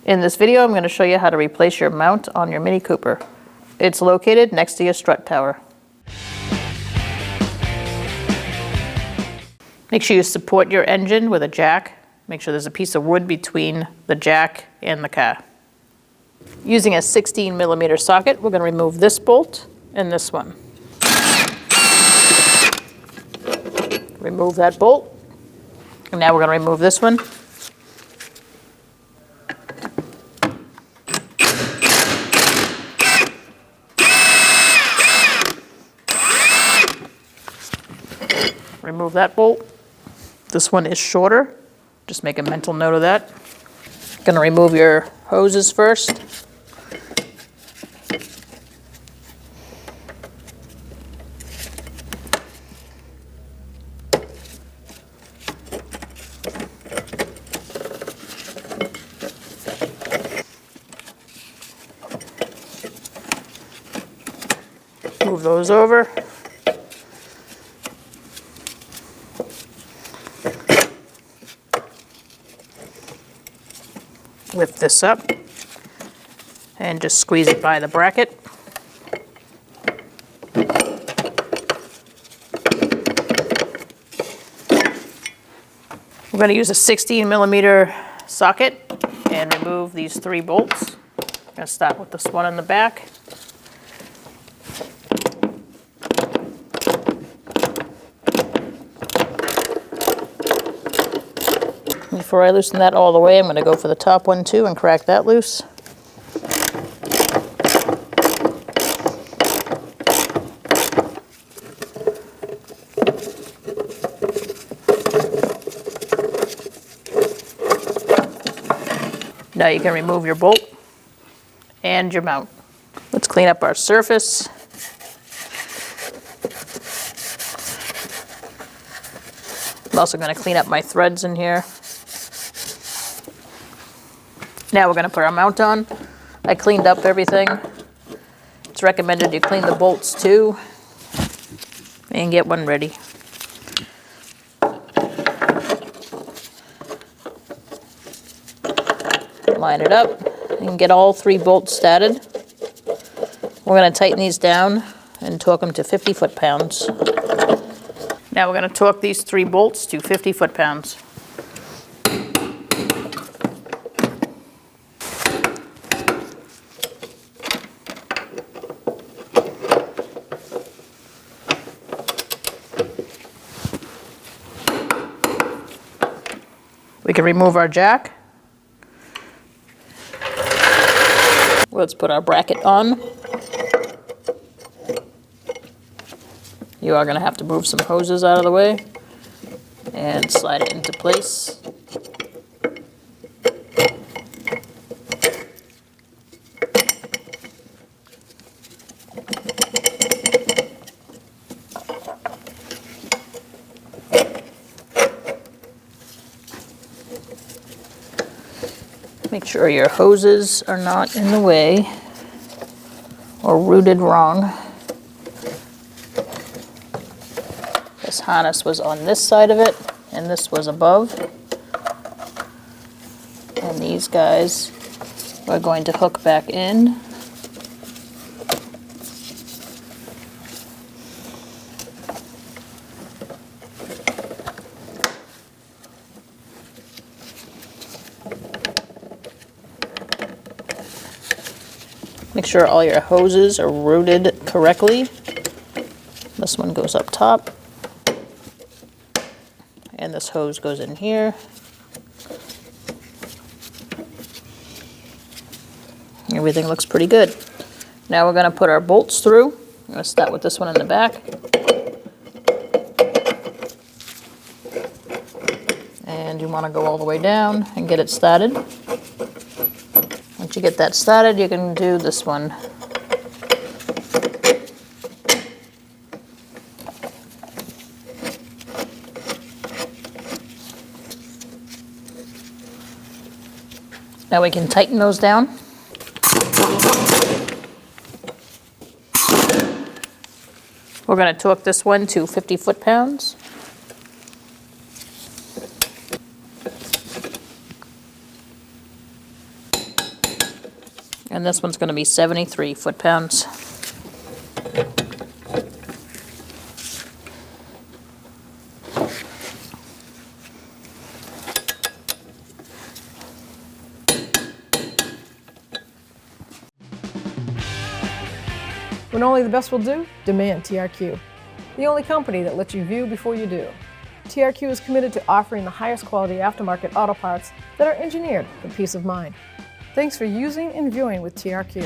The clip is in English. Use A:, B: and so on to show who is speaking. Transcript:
A: In this video, I'm going to show you how to replace your mount on your Mini Cooper. It's located next to your strut tower. Make sure you support your engine with a jack. Make sure there's a piece of wood between the jack and the car. Using a 16mm socket, we're going to remove this bolt and this one. Remove that bolt. And now we're going to remove this one. Remove that bolt. This one is shorter. Just make a mental note of that. Going to remove your hoses first. Move those over. Lift this up and just squeeze it by the bracket. We're going to use a 16mm socket and remove these 3 bolts. I'm going to start with this one in the back. Before I loosen that all the way, I'm going to go for the top one too and crack that loose. Now you can remove your bolt and your mount. Let's clean up our surface. I'm also going to clean up my threads in here. Now we're going to put our mount on. I cleaned up everything. It's recommended you clean the bolts too and get one ready. Line it up and get all 3 bolts started. We're going to tighten these down and torque them to 50 foot-pounds. Now we're going to torque these 3 bolts to 50 foot-pounds. We can remove our jack. Let's put our bracket on. You are going to have to move some hoses out of the way and slide it into place. Make sure your hoses are not in the way or routed wrong. This harness was on this side of it, and this was above. And these guys are going to hook back in. Make sure all your hoses are routed correctly. This one goes up top. And this hose goes in here. Everything looks pretty good. Now we're going to put our bolts through. I'm going to start with this one in the back. And you want to go all the way down and get it started. Once you get that started, you can do this one. Now we can tighten those down. We're going to torque this one to 50 foot-pounds. And this one's going to be 73 foot-pounds.
B: When only the best will do, demand TRQ. The only company that lets you view before you do. TRQ is committed to offering the highest quality aftermarket auto parts that are engineered for peace of mind. Thanks for using and viewing with TRQ.